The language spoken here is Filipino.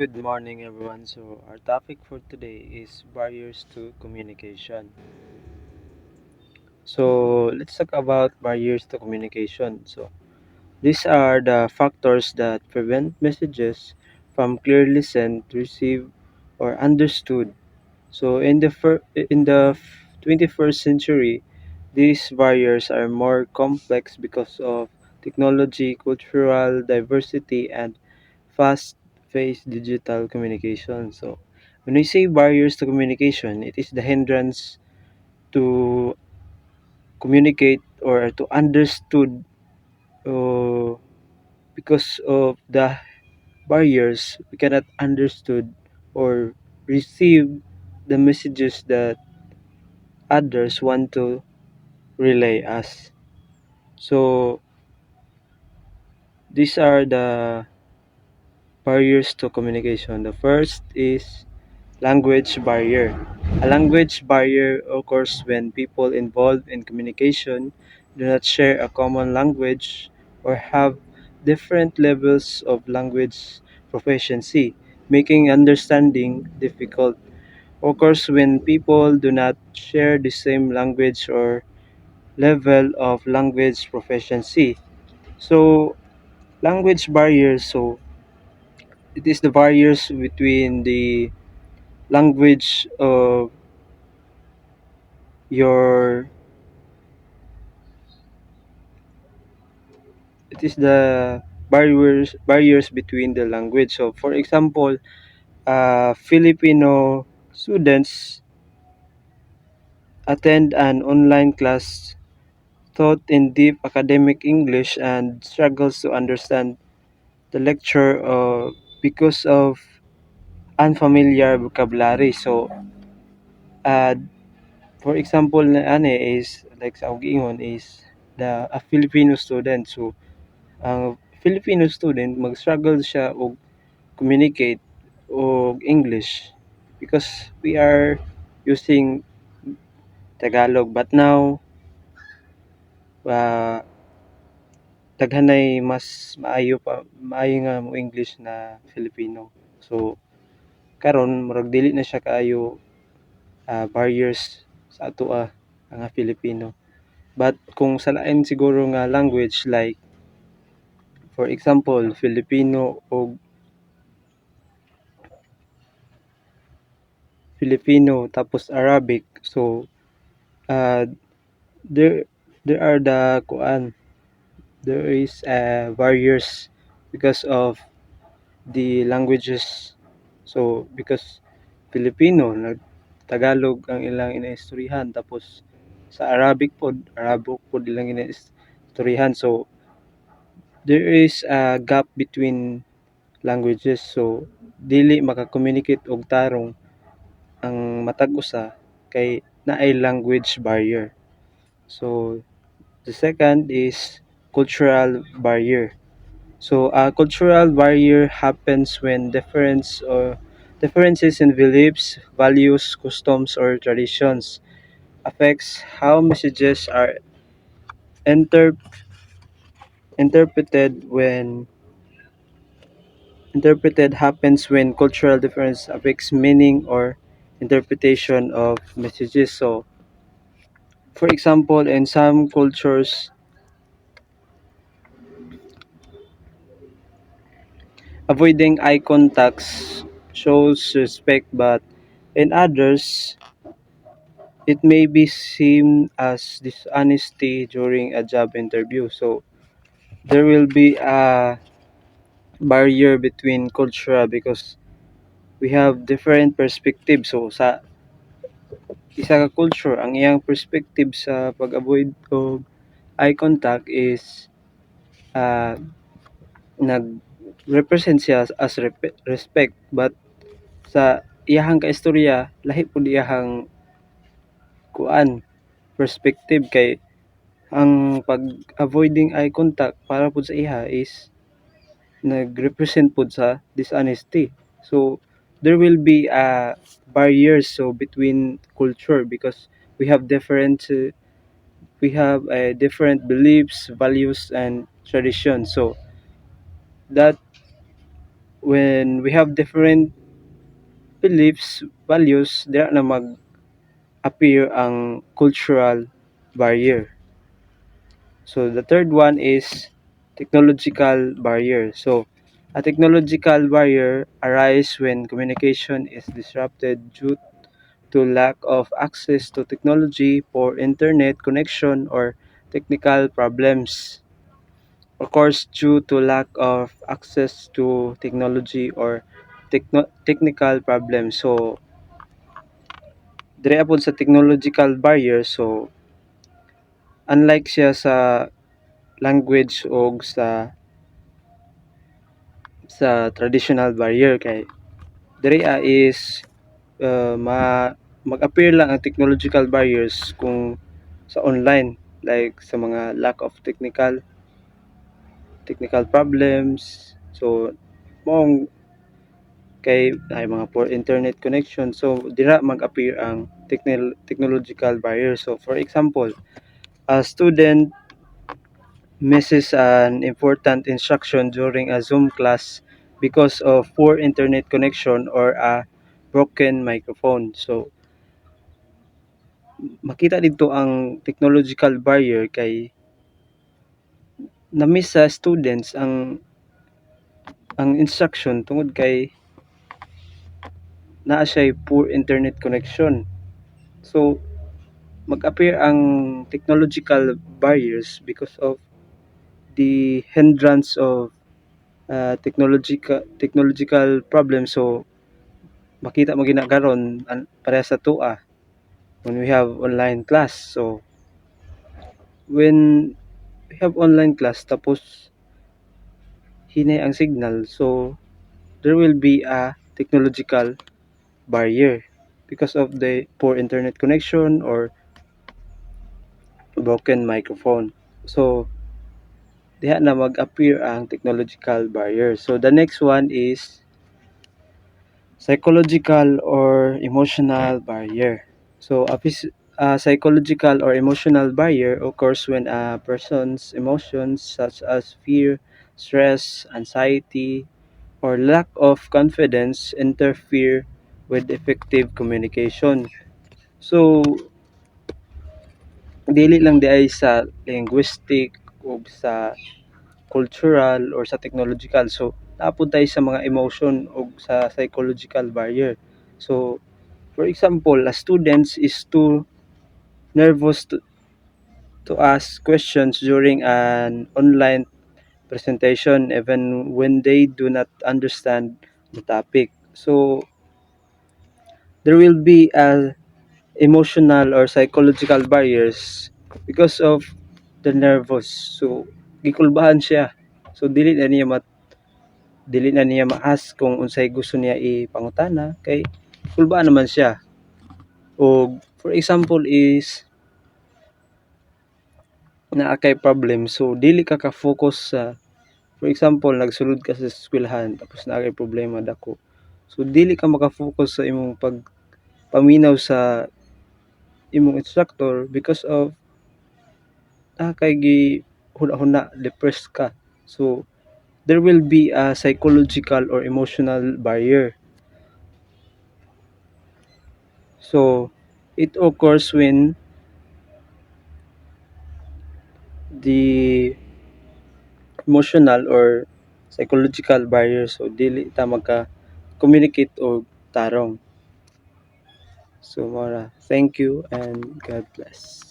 Good morning, everyone. So, our topic for today is barriers to communication. So, let's talk about barriers to communication. So, these are the factors that prevent messages from clearly sent, received, or understood. So, in the 21st century, these barriers are more complex because of technology, cultural diversity, and fast-paced digital communication. So, when we say barriers to communication, it is the hindrance to communicate or to understood uh, because of the barriers we cannot understood or receive the messages that others want to relay us. So these are the barriers to communication. The first is language barrier. A language barrier occurs when people involved in communication do not share a common language or have different levels of language proficiency, making understanding difficult. Occurs when people do not share the same language or level of language proficiency. So, language barriers, so it is the barriers between the language of your it is the barriers between the language. So for example, Filipino students attend an online class taught in deep academic English and struggles to understand the lecture because of unfamiliar vocabulary. So uh, for example na is like sa akong giingon is a Filipino student. So ang Filipino student mag-struggle siya og communicate og English because we are using Tagalog, but now uh, daghanay mas maayo nga mo English na Filipino. So karon murag dili na siya kaayo barriers sa atoa nga Filipino. But kung sa lain siguro nga language like for example Filipino tapos Arabic, so uh, there there are there is barriers because of the languages. So because Filipino Tagalog ang ilang inaistoryahan, tapos sa Arabic pod Arabo pod ilang inaistoryahan. So there is a gap between languages, so dili maka-communicate og tarong ang matag usa kay naay language barrier. So the second is cultural barrier. So a cultural barrier happens when differences in beliefs, values, customs, or traditions affects how messages are enter, interpreted. When interpreted happens when cultural difference affects meaning or interpretation of messages. So for example, in some cultures, avoiding eye contacts shows respect, but in others, it may be seen as dishonesty during a job interview. So there will be a barrier between culture because we have different perspectives. So sa isa ka culture, ang iyang perspective sa pag-avoid og eye contact is uh, nag-represent siya as respect, but sa iyahang kaistorya lahi pud iyahang kuan perspective, kay ang pag-avoiding eye contact para pud sa iha is nag-represent pud sa dishonesty. So there will be barriers so between culture because we have different beliefs, values, and traditions. So that when we have different beliefs, values, there na mag-appear ang cultural barrier. So the third one is technological barrier. So a technological barrier arises when communication is disrupted due to lack of access to technology, poor internet connection, or technical problems. Of course, due to lack of access to technology or technical problems. So dire apod sa technological barrier, so unlike siya sa language o sa traditional barrier kay diri is uh, ma mag-appear lang ang technological barriers kung sa online, like sa mga lack of technical problems. So mong kay ay mga poor internet connection, so dira mag-appear ang technological barrier. So for example, a student misses an important instruction during a Zoom class because of poor internet connection or a broken microphone. So makita dito ang technological barrier kay na-miss sa students ang instruction tungod kay naa siya'y poor internet connection. So mag-appear ang technological barriers because of the hindrance of technological problem. So makita mo gina karon pareha sa tua when we have online class. So when we have online class tapos hinay ang signal, so there will be a technological barrier because of the poor internet connection or broken microphone. So diha na mag-appear ang technological barrier. So the next one is psychological or emotional barrier. So a psychological or emotional barrier occurs when a person's emotions such as fear, stress, anxiety, or lack of confidence interfere with effective communication. So dili lang di ay sa linguistic o sa cultural or sa technological. So naapod tayo sa mga emotion o sa psychological barrier. So for example, a students is too nervous to ask questions during an online presentation even when they do not understand the topic. So there will be a emotional or psychological barriers because of the nervous. So gikulbahan siya. So dili na niya ma-ask kung unsay gusto niya ipangutana kay kulbaan naman siya. O for example is naa kay problem, so dili ka ka-focus sa, for example nagsulod ka sa eskwelahan tapos naa kay problema dako. So dili ka maka-focus sa imong pagpaminaw sa imong instructor because of kay huna-huna, depressed ka. So there will be a psychological or emotional barrier. So it occurs when the emotional or psychological barrier, so dili ta magka communicate o tarong. So mora, thank you and God bless.